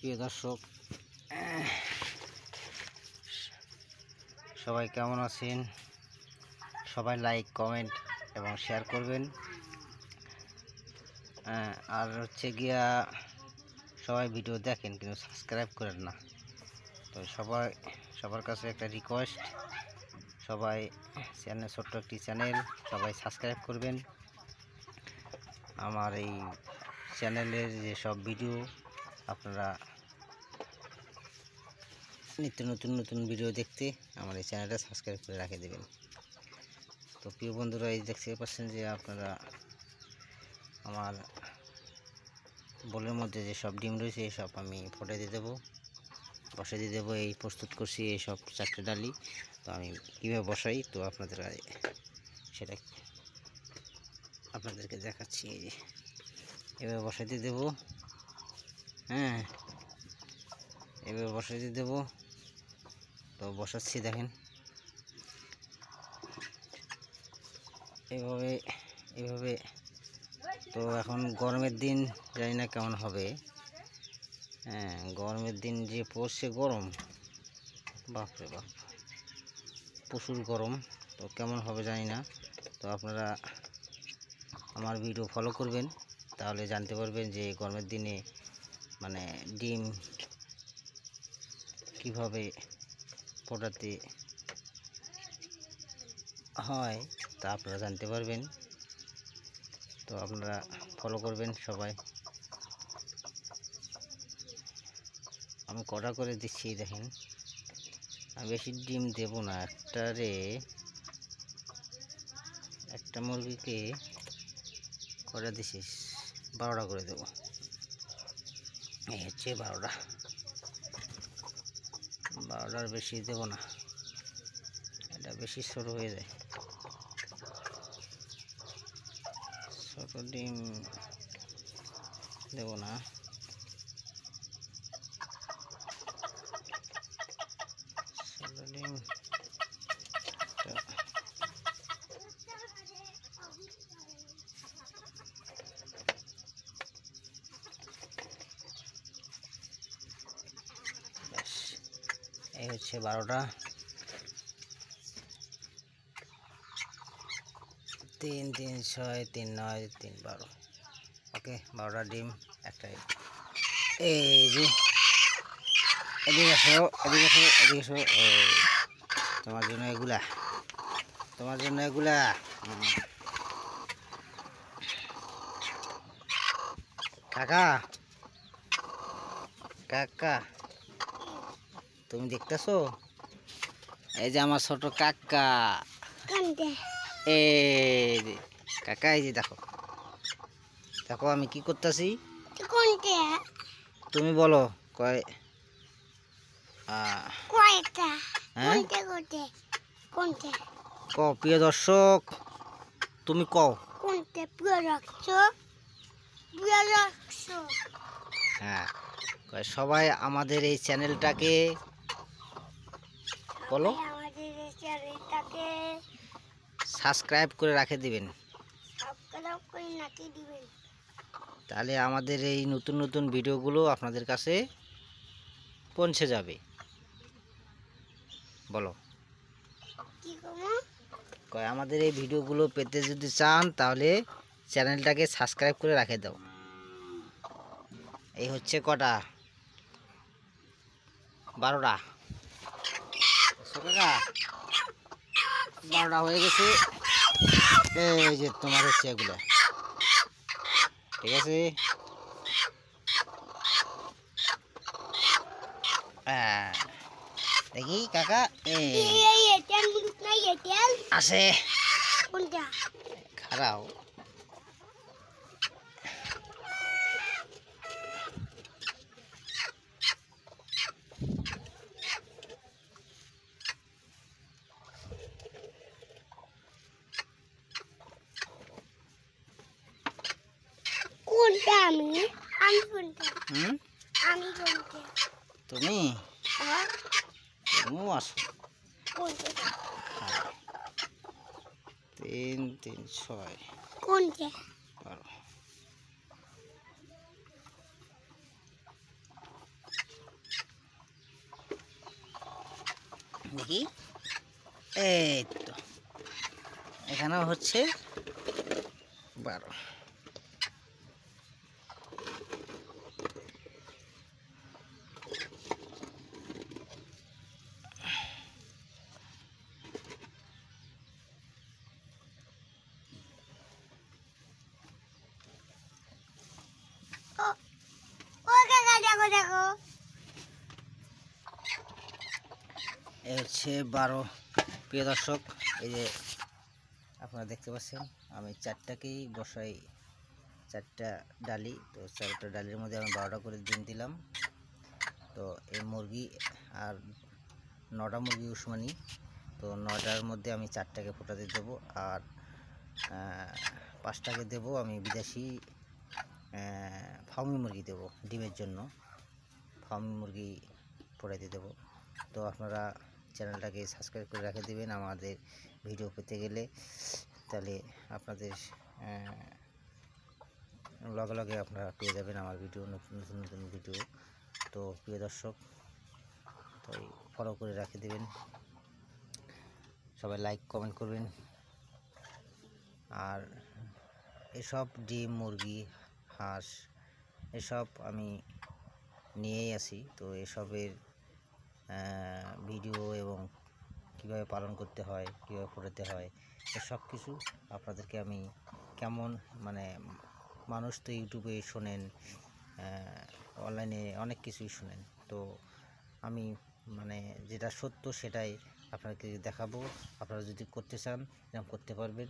প্রিয় দর্শক, সবাই কেমন আছেন? সবাই লাইক, কমেন্ট এবং শেয়ার করবেন। আর হচ্ছে গিয়া সবাই ভিডিও দেখেন কিন্তু সাবস্ক্রাইব করেন না। তো সবার কাছে একটা রিকোয়েস্ট, সবাই চ্যানেল, ছোট্ট একটি চ্যানেল, সবাই সাবস্ক্রাইব করবেন। আমার এই চ্যানেলের যে সব ভিডিও আপনারা নিত্য নতুন ভিডিও দেখতে আমার এই চ্যানেলটা সাবস্ক্রাইব করে রেখে দেবেন। তো প্রিয় বন্ধুরা, এই দেখতে পাচ্ছেন যে আপনারা আমার বোলের মধ্যে যে সব ডিম রয়েছে এই সব আমি ফোটে দিয়ে দেবো, বসে দিয়ে দেবো। এই প্রস্তুত করছি এই সব 4টে ডালি। তো আমি কীভাবে বসাই তো সেটা আপনাদেরকে দেখাচ্ছি। এই যে এভাবে বসাই দিয়ে দেবো, এভাবে বসাই দিয়ে দেবো। তো বসাচ্ছি, দেখেন এভাবে। তো এখন গরমের দিন, জানি না কেমন হবে। গরমের দিন যে পড়ছে গরম, বাপরে বাপ, প্রচুর গরম। তো কেমন হবে জানি না। তো আপনারা আমার ভিডিও ফলো করবেন, তাহলে জানতে পারবেন যে গরমের দিনে মানে ডিম কিভাবে ফোটাতে হয় তা আপনারা জানতে পারবেন। তো আপনারা ফলো করবেন সবাই। আমি কটা করে দিচ্ছি দেখেন। আমি বেশি ডিম দেব না, একটা মুরগিকে কটা দিচ্ছি, 12টা করে দেবো। এই হচ্ছে 12টার বেশি দেব না, এটা বেশি ছোট হয়ে যায়। ছোট ডিম দেব না। ছোট ডিম এই হচ্ছে 12টা। 3 3 6 3 9 3 12। ওকে, 12টা ডিম একটা। এই যে এদিকে আসো। তোমার জন্য এগুলা কাকা তুমি দেখতেছো? এই যে আমার ছোট কাকা, এই যে কাকা, এই যে দেখো আমি কি করতেছি। তুমি বলো প্রিয় দর্শক, তুমি কও সবাই আমাদের এই চ্যানেলটাকে বলো সাবস্ক্রাইব করে রাখে দিবেন, তাহলে আমাদের এই নতুন ভিডিওগুলো আপনাদের কাছে পৌঁছে যাবে। বলো আমাদের এই ভিডিওগুলো পেতে যদি চান তাহলে চ্যানেলটাকে সাবস্ক্রাইব করে রাখে দাও। এই হচ্ছে কটা, 12টা। 12টা হয়ে গেছে। এই যে তোমার হচ্ছে এগুলো, ঠিক আছে। দেখি কাকা আছে খারাপ। তুমি আসো। 3 3 6 12। দেখি, এই তো এখানেও হচ্ছে 12। এই হচ্ছে 12। প্রিয় দর্শক, এই যে আপনারা দেখতে পাচ্ছেন আমি 4টাকেই বসাই, 4টা ডালি। তো 4টা ডালির মধ্যে আমি 12টা করে ডিম দিলাম। তো এই মুরগি আর 9টা মুরগি উসমানি, তো 9টার মধ্যে আমি 4টাকে ফোটাতে দেবো, আর 5টাকে দেবো আমি বিদেশি ফার্মি মুরগি দেবো ডিমের জন্য, ফার্মি মুরগি ফোটাতে দেবো। তো আপনারা চ্যানেলটাকে সাবস্ক্রাইব করে রেখে দেবেন আমাদের ভিডিও পেতে গেলে, তাহলে আপনাদের লগে লগে আপনারা পেয়ে যাবেন আমার ভিডিও, নতুন নতুন ভিডিও। তো প্রিয় দর্শক, তো ফলো করে রেখে দেবেন, সবাই লাইক কমেন্ট করবেন। আর এসব ডিম, মুরগি, হাঁস এসব আমি নিয়েই আসি। তো এসবের ভিডিও এবং কীভাবে পালন করতে হয়, কীভাবে ফোটাতে হয়, সব কিছু আপনাদেরকে আমি কেমন মানে মানুষ তো ইউটিউবে শোনেন, অনলাইনে অনেক কিছুই শোনেন। তো আমি মানে যেটা সত্য সেটাই আপনাকে দেখাবো। আপনারা যদি করতে চান এরকম করতে পারবেন,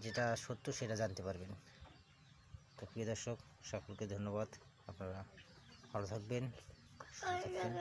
যেটা সত্য সেটা জানতে পারবেন। তো প্রিয় দর্শক, সকলকে ধন্যবাদ। আপনারা ভালো থাকবেন, সুস্থ থাকবেন।